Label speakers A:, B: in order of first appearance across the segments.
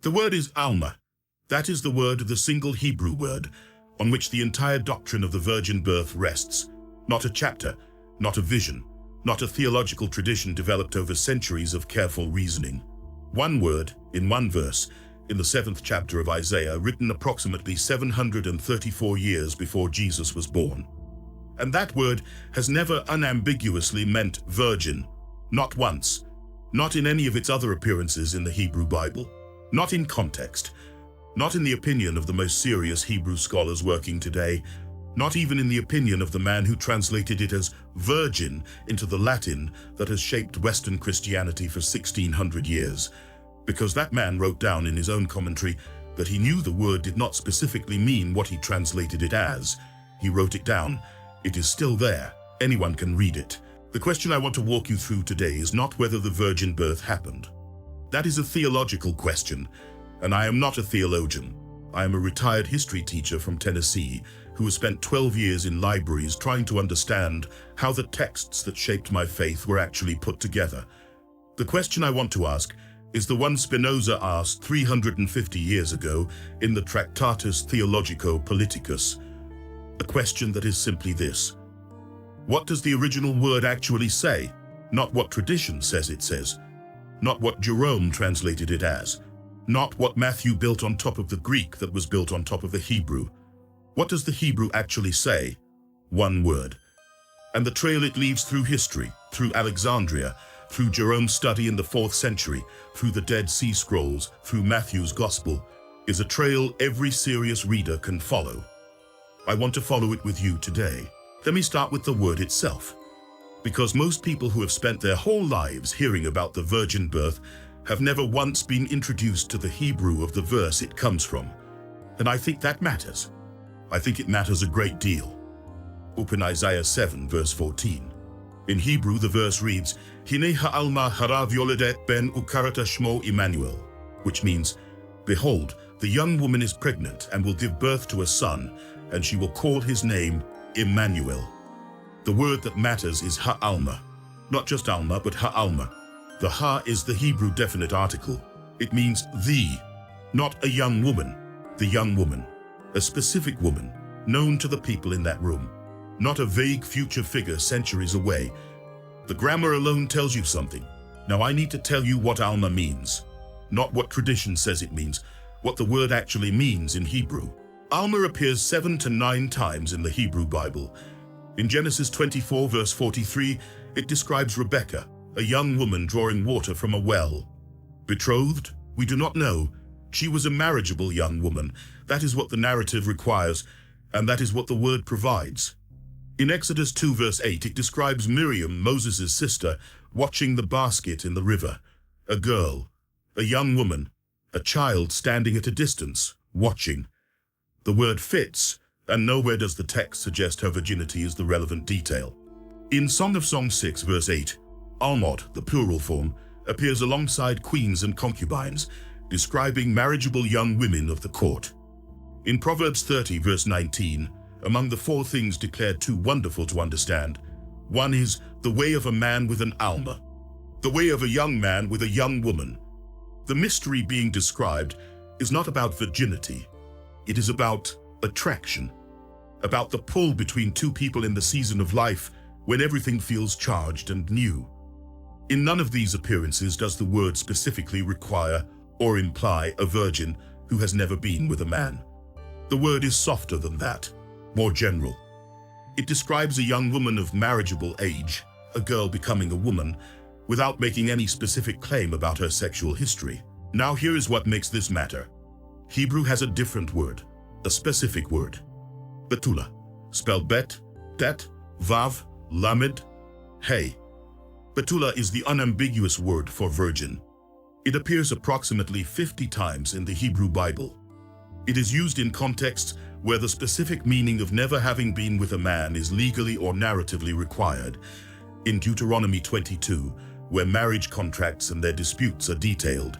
A: The word is Almah. That is the word, the single Hebrew word, on which the entire doctrine of the virgin birth rests. Not a chapter, not a vision, not a theological tradition developed over centuries of careful reasoning. One word, in one verse, in the 7th chapter of Isaiah, written approximately 734 years before Jesus was born. And that word has never unambiguously meant virgin, not once, not in any of its other appearances in the Hebrew Bible, not in context, not in the opinion of the most serious Hebrew scholars working today, not even in the opinion of the man who translated it as virgin into the Latin that has shaped Western Christianity for 1600 years, because that man wrote down in his own commentary that he knew the word did not specifically mean what he translated it as. He wrote it down. It is still there. Anyone can read it. The question I want to walk you through today is not whether the virgin birth happened. That is a theological question, and I am not a theologian. I am a retired history teacher from Tennessee who has spent 12 years in libraries trying to understand how the texts that shaped my faith were actually put together. The question I want to ask is the one Spinoza asked 350 years ago in the Tractatus Theologico-Politicus. A question that is simply this: what does the original word actually say? Not what tradition says it says, not what Jerome translated it as, not what Matthew built on top of the Greek that was built on top of the Hebrew. What does the Hebrew actually say? One word. And the trail it leaves through history, through Alexandria, through Jerome's study in the 4th century, through the Dead Sea Scrolls, through Matthew's Gospel, is a trail every serious reader can follow. I want to follow it with you today. Let me start with the word itself, because most people who have spent their whole lives hearing about the virgin birth have never once been introduced to the Hebrew of the verse it comes from. And I think that matters. I think it matters a great deal. Open Isaiah 7, verse 14. In Hebrew, the verse reads, Hine ha'alma harav yoledet ben ukarata shmo Emmanuel, which means, behold, the young woman is pregnant and will give birth to a son, and she will call his name Emmanuel. The word that matters is ha'alma. Not just Alma, but ha'alma. The ha is the Hebrew definite article. It means the, not a young woman, the young woman. A specific woman, known to the people in that room, not a vague future figure centuries away. The grammar alone tells you something. Now I need to tell you what Alma means. Not what tradition says it means, what the word actually means in Hebrew. Alma appears 7 to 9 times in the Hebrew Bible. In Genesis 24, verse 43, it describes Rebekah, a young woman drawing water from a well. Betrothed? We do not know. She was a marriageable young woman. That is what the narrative requires, and that is what the word provides. In Exodus 2 verse 8, it describes Miriam, Moses' sister, watching the basket in the river. A girl, a young woman, a child standing at a distance, watching. The word fits, and nowhere does the text suggest her virginity is the relevant detail. In Song of Songs 6 verse 8, Almah, the plural form, appears alongside queens and concubines, describing marriageable young women of the court. In Proverbs 30 verse 19, among the 4 things declared too wonderful to understand, one is the way of a man with an Almah, the way of a young man with a young woman. The mystery being described is not about virginity. It is about attraction, about the pull between 2 people in the season of life when everything feels charged and new. In none of these appearances does the word specifically require or imply a virgin who has never been with a man. The word is softer than that, more general. It describes a young woman of marriageable age, a girl becoming a woman, without making any specific claim about her sexual history. Now here is what makes this matter. Hebrew has a different word, a specific word. Betulah, spelled bet, tet, vav, lamed, hey. Betulah is the unambiguous word for virgin. It appears approximately 50 times in the Hebrew Bible. It is used in contexts where the specific meaning of never having been with a man is legally or narratively required. In Deuteronomy 22, where marriage contracts and their disputes are detailed.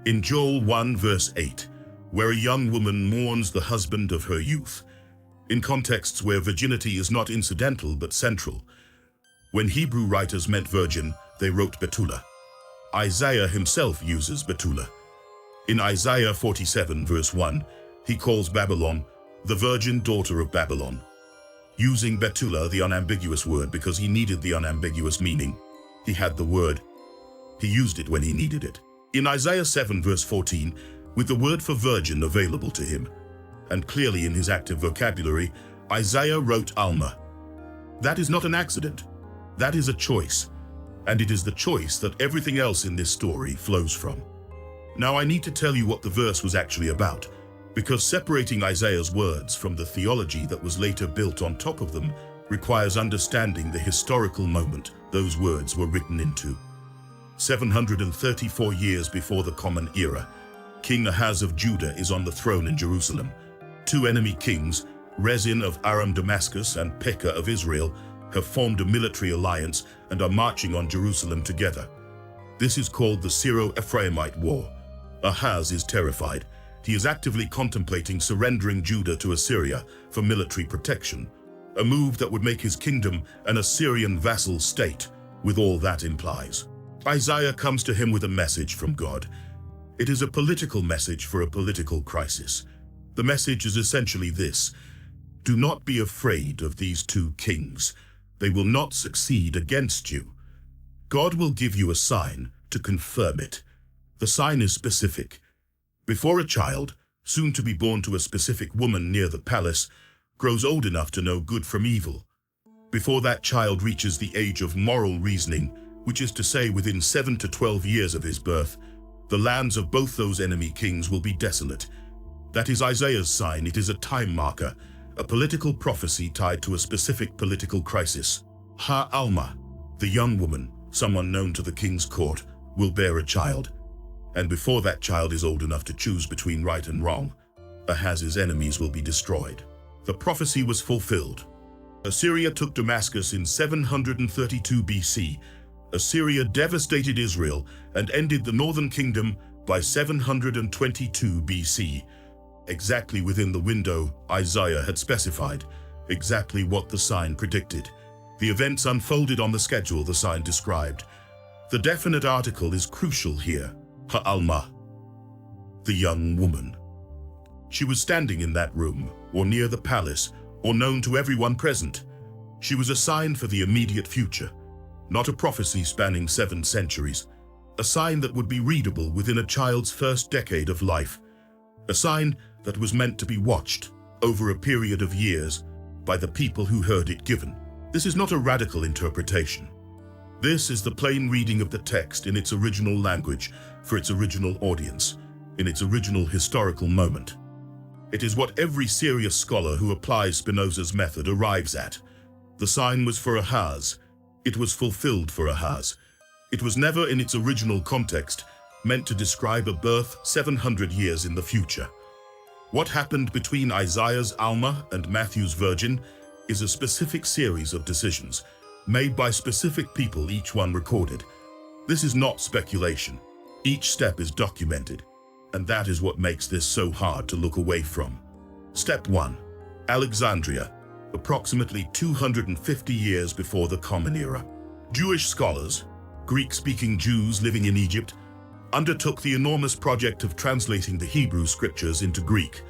A: In Joel 1 verse 8, where a young woman mourns the husband of her youth. In contexts where virginity is not incidental but central. When Hebrew writers meant virgin, they wrote betulah. Isaiah himself uses betulah. In Isaiah 47 verse 1, he calls Babylon the virgin daughter of Babylon, using betulah, the unambiguous word, because he needed the unambiguous meaning. He had the word. He used it when he needed it. In Isaiah 7 verse 14, with the word for virgin available to him, and clearly in his active vocabulary, Isaiah wrote Almah. That is not an accident. That is a choice. And it is the choice that everything else in this story flows from. Now I need to tell you what the verse was actually about, because separating Isaiah's words from the theology that was later built on top of them requires understanding the historical moment those words were written into. 734 years before the Common Era, King Ahaz of Judah is on the throne in Jerusalem. Two enemy kings, Rezin of Aram Damascus and Pekah of Israel, have formed a military alliance and are marching on Jerusalem together. This is called the Syro-Ephraimite War. Ahaz is terrified. He is actively contemplating surrendering Judah to Assyria for military protection, a move that would make his kingdom an Assyrian vassal state, with all that implies. Isaiah comes to him with a message from God. It is a political message for a political crisis. The message is essentially this: do not be afraid of these two kings. They will not succeed against you. God will give you a sign to confirm it. The sign is specific. Before a child, soon to be born to a specific woman near the palace, grows old enough to know good from evil, before that child reaches the age of moral reasoning, which is to say within 7 to 12 years of his birth, the lands of both those enemy kings will be desolate. That is Isaiah's sign. It is a time marker, a political prophecy tied to a specific political crisis. Almah, the young woman, someone known to the king's court, will bear a child. And before that child is old enough to choose between right and wrong, Ahaz's enemies will be destroyed. The prophecy was fulfilled. Assyria took Damascus in 732 BC. Assyria devastated Israel and ended the northern kingdom by 722 BC. Exactly within the window Isaiah had specified, exactly what the sign predicted. The events unfolded on the schedule the sign described. The definite article is crucial here. Almah, the young woman. She was standing in that room, or near the palace, or known to everyone present. She was a sign for the immediate future, not a prophecy spanning 7 centuries, a sign that would be readable within a child's first decade of life, a sign that was meant to be watched over a period of years by the people who heard it given. This is not a radical interpretation. This is the plain reading of the text in its original language, for its original audience, in its original historical moment. It is what every serious scholar who applies Spinoza's method arrives at. The sign was for Ahaz. It was fulfilled for Ahaz. It was never in its original context meant to describe a birth 700 years in the future. What happened between Isaiah's Almah and Matthew's virgin is a specific series of decisions made by specific people, each one recorded. This is not speculation. Each step is documented, and that is what makes this so hard to look away from. Step 1. Alexandria, approximately 250 years before the Common Era. Jewish scholars, Greek-speaking Jews living in Egypt, undertook the enormous project of translating the Hebrew scriptures into Greek.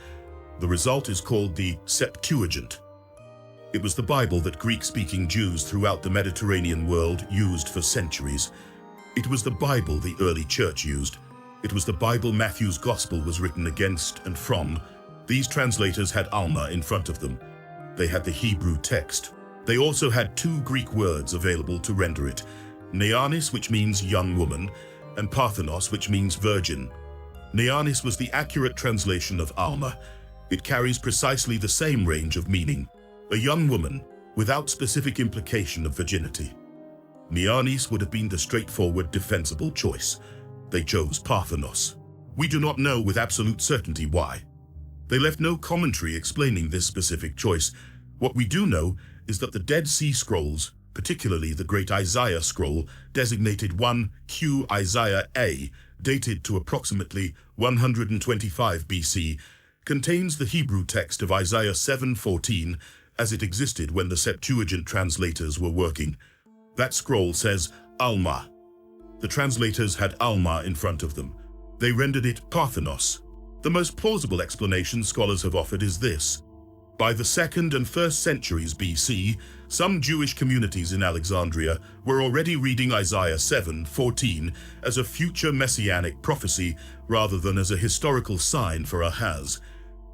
A: The result is called the Septuagint. It was the Bible that Greek-speaking Jews throughout the Mediterranean world used for centuries. It was the Bible the early church used. It was the Bible Matthew's Gospel was written against and from. These translators had Almah in front of them. They had the Hebrew text. They also had 2 Greek words available to render it: neanis, which means young woman, and parthenos, which means virgin. Neanis was the accurate translation of Almah. It carries precisely the same range of meaning: a young woman, without specific implication of virginity. Neanis would have been the straightforward, defensible choice. They chose parthenos. We do not know with absolute certainty why. They left no commentary explaining this specific choice. What we do know is that the Dead Sea Scrolls, particularly the Great Isaiah Scroll, designated 1Q Isaiah A, dated to approximately 125 BC, contains the Hebrew text of Isaiah 7:14 as it existed when the Septuagint translators were working. That scroll says Almah. The translators had Almah in front of them. They rendered it parthenos. The most plausible explanation scholars have offered is this. By the 2nd and 1st centuries BC, some Jewish communities in Alexandria were already reading Isaiah 7:14 as a future messianic prophecy rather than as a historical sign for Ahaz.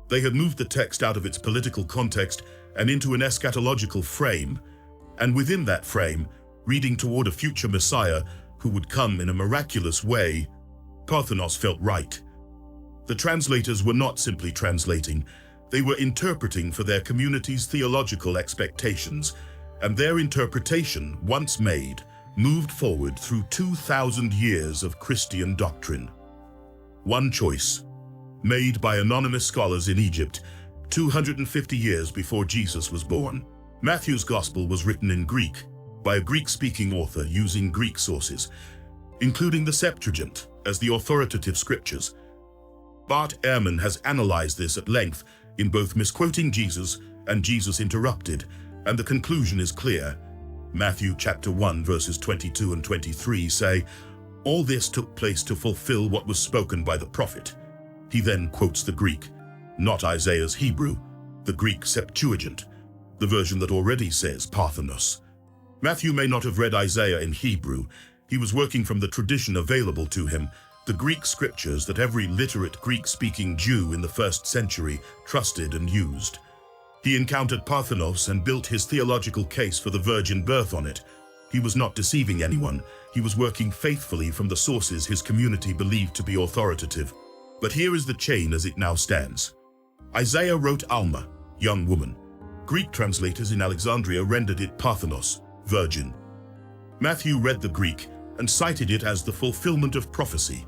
A: They had moved the text out of its political context and into an eschatological frame, and within that frame, reading toward a future Messiah who would come in a miraculous way, parthenos felt right. The translators were not simply translating, they were interpreting for their community's theological expectations, and their interpretation, once made, moved forward through 2,000 years of Christian doctrine. One choice, made by anonymous scholars in Egypt, 250 years before Jesus was born. Matthew's Gospel was written in Greek, by a Greek-speaking author using Greek sources, including the Septuagint as the authoritative scriptures. Bart Ehrman has analyzed this at length in both Misquoting Jesus and Jesus Interrupted, and the conclusion is clear. Matthew chapter 1 verses 22 and 23 say, "All this took place to fulfill what was spoken by the prophet." He then quotes the Greek, not Isaiah's Hebrew, the Greek Septuagint, the version that already says parthenos. Matthew may not have read Isaiah in Hebrew. He was working from the tradition available to him, the Greek scriptures that every literate Greek-speaking Jew in the 1st century trusted and used. He encountered parthenos and built his theological case for the virgin birth on it. He was not deceiving anyone. He was working faithfully from the sources his community believed to be authoritative. But here is the chain as it now stands. Isaiah wrote Almah, young woman. Greek translators in Alexandria rendered it parthenos, virgin. Matthew read the Greek and cited it as the fulfillment of prophecy.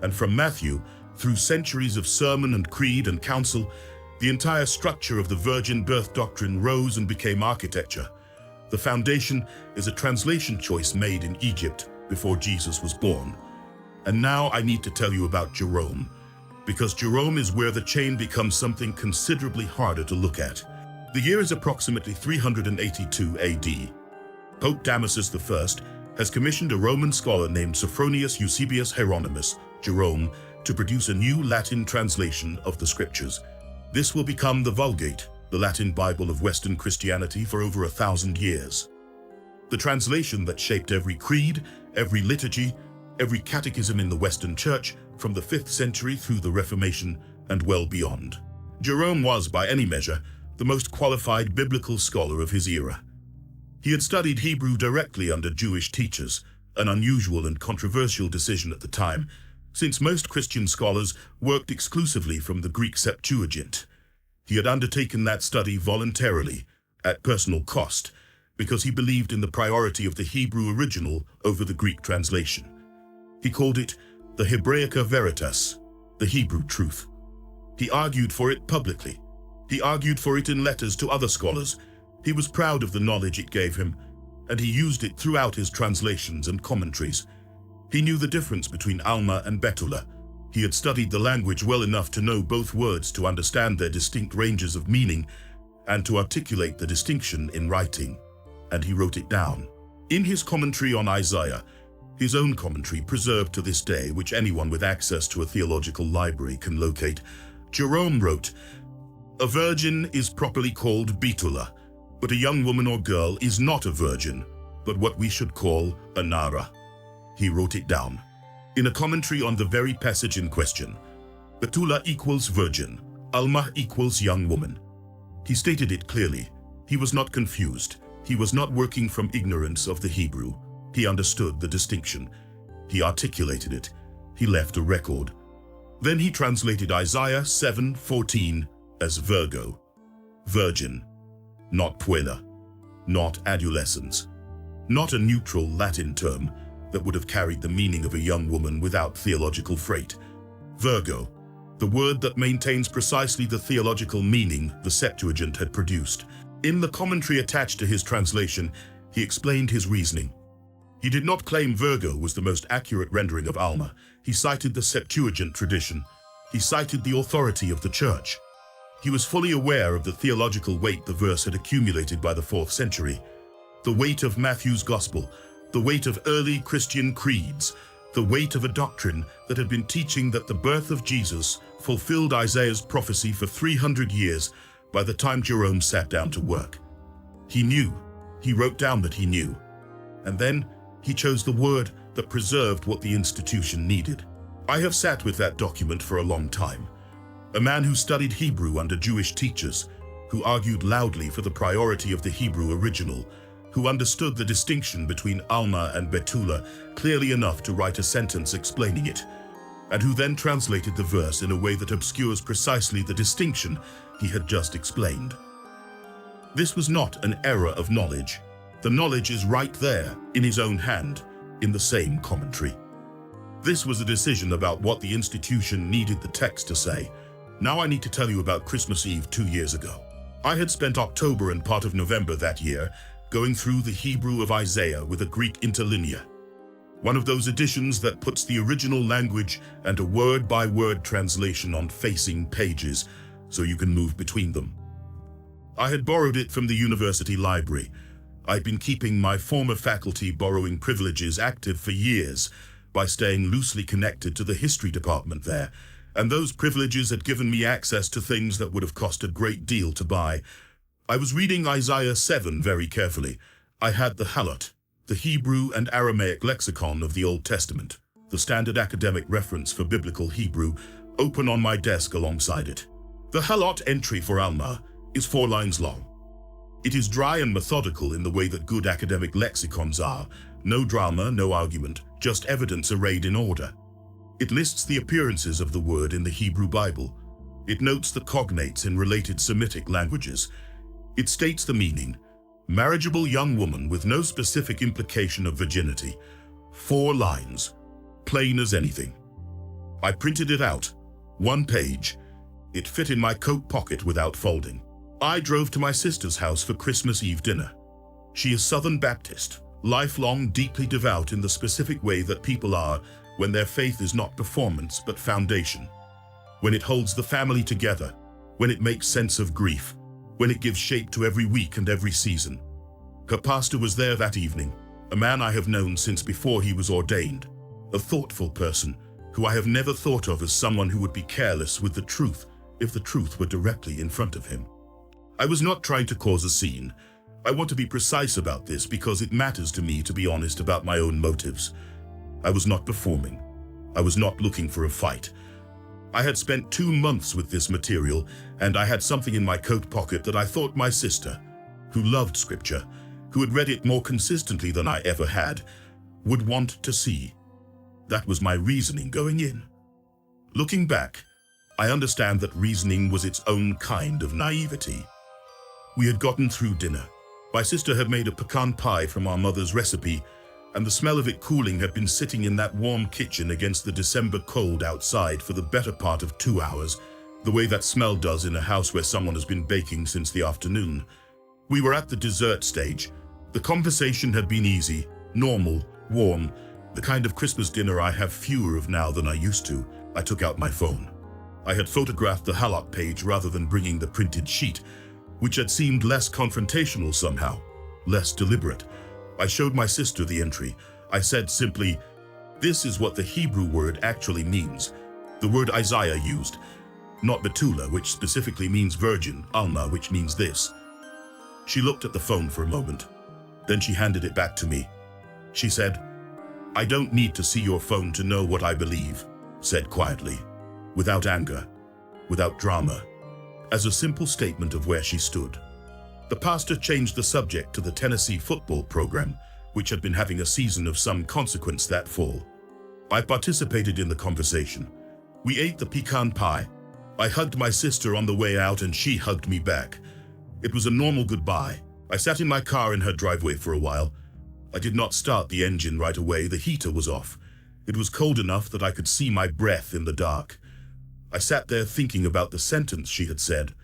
A: And from Matthew, through centuries of sermon and creed and council, the entire structure of the virgin birth doctrine rose and became architecture. The foundation is a translation choice made in Egypt before Jesus was born. And now I need to tell you about Jerome, because Jerome is where the chain becomes something considerably harder to look at. The year is approximately 382 AD. Pope Damasus I has commissioned a Roman scholar named Sophronius Eusebius Hieronymus, Jerome, to produce a new Latin translation of the scriptures. This will become the Vulgate, the Latin Bible of Western Christianity for over 1,000 years. The translation that shaped every creed, every liturgy, every catechism in the Western Church from the 5th century through the Reformation and well beyond. Jerome was, by any measure, the most qualified biblical scholar of his era. He had studied Hebrew directly under Jewish teachers, an unusual and controversial decision at the time, since most Christian scholars worked exclusively from the Greek Septuagint. He had undertaken that study voluntarily, at personal cost, because he believed in the priority of the Hebrew original over the Greek translation. He called it the Hebraica Veritas, the Hebrew truth. He argued for it publicly. He argued for it in letters to other scholars. He was proud of the knowledge it gave him, and he used it throughout his translations and commentaries. He knew the difference between Almah and betulah. He had studied the language well enough to know both words to understand their distinct ranges of meaning and to articulate the distinction in writing. And he wrote it down. In his commentary on Isaiah, his own commentary preserved to this day, which anyone with access to a theological library can locate, Jerome wrote, "A virgin is properly called betulah, but a young woman or girl is not a virgin, but what we should call a nara." He wrote it down. In a commentary on the very passage in question, betulah equals virgin, Almah equals young woman. He stated it clearly. He was not confused. He was not working from ignorance of the Hebrew. He understood the distinction. He articulated it. He left a record. Then he translated Isaiah 7:14 as virgo, virgin, not puella, not adolescence, not a neutral Latin term that would have carried the meaning of a young woman without theological freight. Virgo, the word that maintains precisely the theological meaning the Septuagint had produced. In the commentary attached to his translation, he explained his reasoning. He did not claim virgo was the most accurate rendering of Almah. He cited the Septuagint tradition. He cited the authority of the Church. He was fully aware of the theological weight the verse had accumulated by the 4th century, the weight of Matthew's Gospel, the weight of early Christian creeds, the weight of a doctrine that had been teaching that the birth of Jesus fulfilled Isaiah's prophecy for 300 years by the time Jerome sat down to work. He knew. He wrote down that he knew. And then he chose the word that preserved what the institution needed. I have sat with that document for a long time. A man who studied Hebrew under Jewish teachers, who argued loudly for the priority of the Hebrew original, who understood the distinction between Almah and betulah clearly enough to write a sentence explaining it, and who then translated the verse in a way that obscures precisely the distinction he had just explained. This was not an error of knowledge. The knowledge is right there, in his own hand, in the same commentary. This was a decision about what the institution needed the text to say. Now I need to tell you about Christmas Eve 2 years ago. I had spent October and part of November that year going through the Hebrew of Isaiah with a Greek interlinear. One of those editions that puts the original language and a word-by-word translation on facing pages so you can move between them. I had borrowed it from the university library. I'd been keeping my former faculty borrowing privileges active for years by staying loosely connected to the history department there, and those privileges had given me access to things that would have cost a great deal to buy. I was reading Isaiah 7 very carefully. I had the Halot, the Hebrew and Aramaic lexicon of the Old Testament, the standard academic reference for biblical Hebrew, open on my desk alongside it. The Halot entry for Almah is 4 lines long. It is dry and methodical in the way that good academic lexicons are. No drama, no argument, just evidence arrayed in order. It lists the appearances of the word in the Hebrew Bible. It notes the cognates in related Semitic languages. It states the meaning: marriageable young woman with no specific implication of virginity. 4 lines, plain as anything. I printed it out, 1 page. It fit in my coat pocket without folding. I drove to my sister's house for Christmas Eve dinner. She is Southern Baptist, lifelong deeply devout in the specific way that people are when their faith is not performance but foundation, when it holds the family together, when it makes sense of grief, when it gives shape to every week and every season. Her pastor was there that evening, a man I have known since before he was ordained, a thoughtful person who I have never thought of as someone who would be careless with the truth if the truth were directly in front of him. I was not trying to cause a scene. I want to be precise about this because it matters to me to be honest about my own motives. I was not performing. I was not looking for a fight. I had spent 2 months with this material, and I had something in my coat pocket that I thought my sister, who loved scripture, who had read it more consistently than I ever had, would want to see. That was my reasoning going in. Looking back, I understand that reasoning was its own kind of naivety. We had gotten through dinner. My sister had made a pecan pie from our mother's recipe, and the smell of it cooling had been sitting in that warm kitchen against the December cold outside for the better part of 2 hours, the way that smell does in a house where someone has been baking since the afternoon. We were at the dessert stage. The conversation had been easy, normal, warm, the kind of Christmas dinner I have fewer of now than I used to. I took out my phone. I had photographed the Halot page rather than bringing the printed sheet, which had seemed less confrontational somehow, less deliberate. I showed my sister the entry. I said simply, "This is what the Hebrew word actually means. The word Isaiah used, not betulah, which specifically means virgin, Almah, which means this." She looked at the phone for a moment. Then she handed it back to me. She said, "I don't need to see your phone to know what I believe," said quietly, without anger, without drama, as a simple statement of where she stood. The pastor changed the subject to the Tennessee football program, which had been having a season of some consequence that fall. I participated in the conversation. We ate the pecan pie. I hugged my sister on the way out and she hugged me back. It was a normal goodbye. I sat in my car in her driveway for a while. I did not start the engine right away. The heater was off. It was cold enough that I could see my breath in the dark. I sat there thinking about the sentence she had said.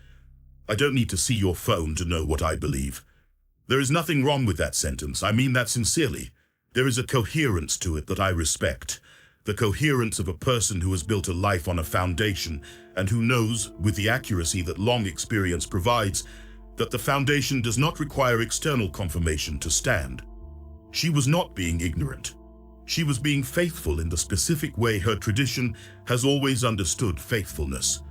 A: "I don't need to see your phone to know what I believe." There is nothing wrong with that sentence. I mean that sincerely. There is a coherence to it that I respect. The coherence of a person who has built a life on a foundation and who knows, with the accuracy that long experience provides, that the foundation does not require external confirmation to stand. She was not being ignorant. She was being faithful in the specific way her tradition has always understood faithfulness.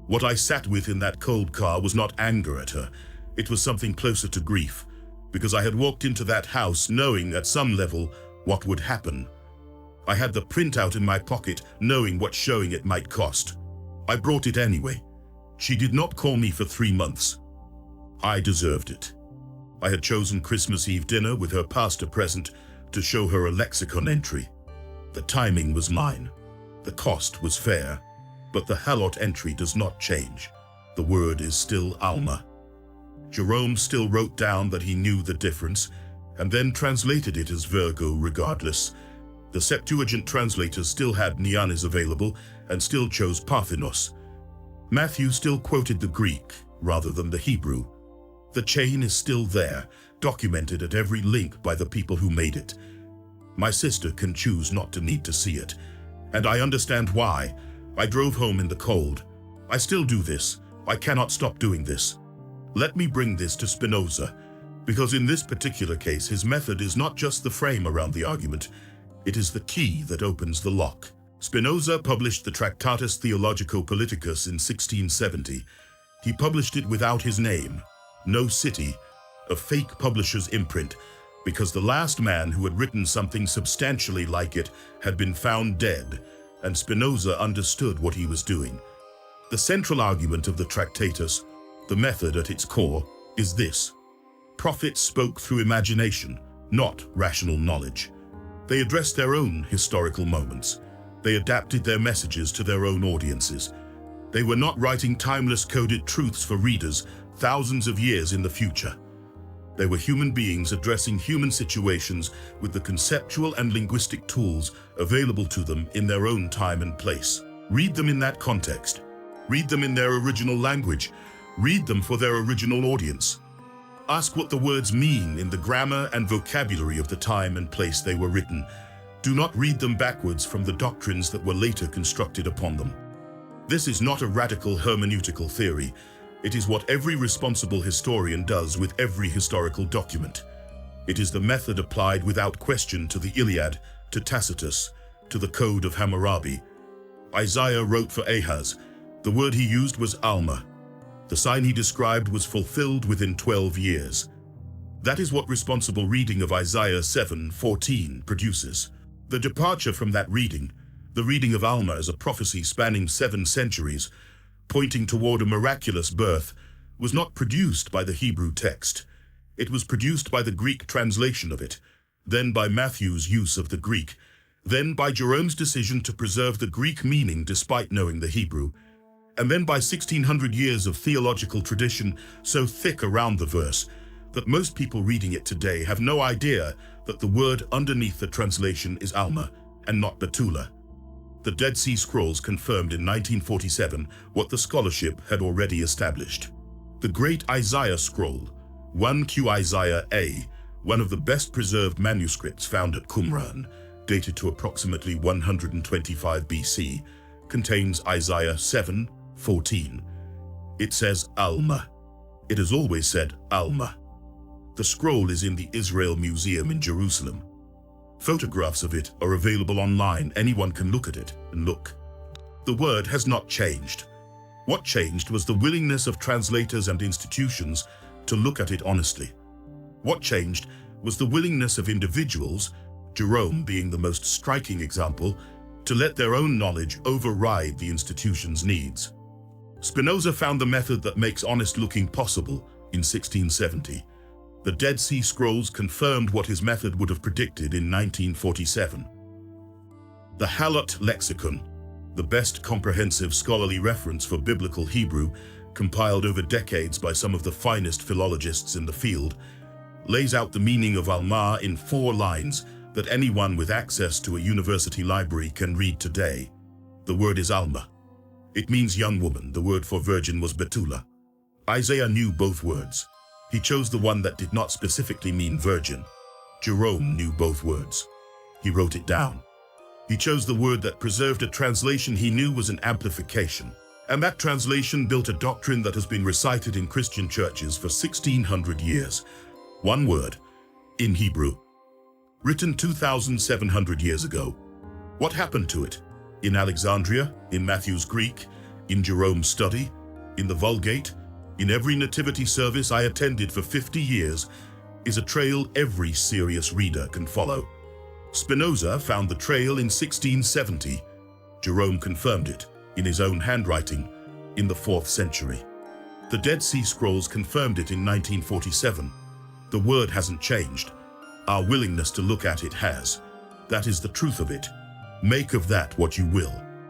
A: What I sat with in that cold car was not anger at her. It was something closer to grief, because I had walked into that house knowing at some level what would happen. I had the printout in my pocket, knowing what showing it might cost. I brought it anyway. She did not call me for 3 months. I deserved it. I had chosen Christmas Eve dinner with her pastor present to show her a lexicon entry. The timing was mine. The cost was fair, but the halot entry does not change. The word is still Almah. Jerome still wrote down that he knew the difference, and then translated it as virgo regardless. The Septuagint translators still had neanis available and still chose parthenos. Matthew still quoted the Greek rather than the Hebrew. The chain is still there, documented at every link by the people who made it. My sister can choose not to need to see it, and I understand why. I drove home in the cold. I still do this. I cannot stop doing this. Let me bring this to Spinoza, because in this particular case his method is not just the frame around the argument, it is the key that opens the lock. Spinoza published the Tractatus Theologico-Politicus in 1670. He published it without his name, no city, a fake publisher's imprint, because the last man who had written something substantially like it had been found dead, and Spinoza understood what he was doing. The central argument of the Tractatus, the method at its core, is this: prophets spoke through imagination, not rational knowledge. They addressed their own historical moments. They adapted their messages to their own audiences. They were not writing timeless coded truths for readers thousands of years in the future. They were human beings addressing human situations with the conceptual and linguistic tools available to them in their own time and place. Read them in that context. Read them in their original language. Read them for their original audience. Ask what the words mean in the grammar and vocabulary of the time and place they were written. Do not read them backwards from the doctrines that were later constructed upon them. This is not a radical hermeneutical theory. It is what every responsible historian does with every historical document. It is the method applied without question to the Iliad, to Tacitus, to the Code of Hammurabi. Isaiah wrote for Ahaz. The word he used was Almah. The sign he described was fulfilled within 12 years. That is what responsible reading of Isaiah 7:14 produces. The departure from that reading, the reading of Almah as a prophecy spanning 7 centuries, pointing toward a miraculous birth, was not produced by the Hebrew text. It was produced by the Greek translation of it, then by Matthew's use of the Greek, then by Jerome's decision to preserve the Greek meaning despite knowing the Hebrew, and then by 1600 years of theological tradition so thick around the verse that most people reading it today have no idea that the word underneath the translation is Almah and not betulah. The Dead Sea Scrolls confirmed in 1947 what the scholarship had already established. The Great Isaiah Scroll, 1Q Isaiah A, one of the best preserved manuscripts found at Qumran, dated to approximately 125 BC, contains Isaiah 7:14. It says Almah. It has always said Almah. The scroll is in the Israel Museum in Jerusalem. Photographs of it are available online. Anyone can look at it and look. The word has not changed. What changed was the willingness of translators and institutions to look at it honestly. What changed was the willingness of individuals, Jerome being the most striking example, to let their own knowledge override the institution's needs. Spinoza found the method that makes honest looking possible in 1670. The Dead Sea Scrolls confirmed what his method would have predicted in 1947. The Halot Lexicon, the best comprehensive scholarly reference for biblical Hebrew, compiled over decades by some of the finest philologists in the field, lays out the meaning of Almah in 4 lines that anyone with access to a university library can read today. The word is Almah. It means young woman. The word for virgin was betulah. Isaiah knew both words. He chose the one that did not specifically mean virgin. Jerome knew both words. He wrote it down. He chose the word that preserved a translation he knew was an amplification. And that translation built a doctrine that has been recited in Christian churches for 1600 years. One word, in Hebrew. written 2,700 years ago. What happened to it? In Alexandria, in Matthew's Greek, in Jerome's study, in the Vulgate, in every nativity service I attended for 50 years, is a trail every serious reader can follow. Spinoza found the trail in 1670. Jerome confirmed it, in his own handwriting, in the 4th century. The Dead Sea Scrolls confirmed it in 1947. The word hasn't changed. Our willingness to look at it has. That is the truth of it. Make of that what you will.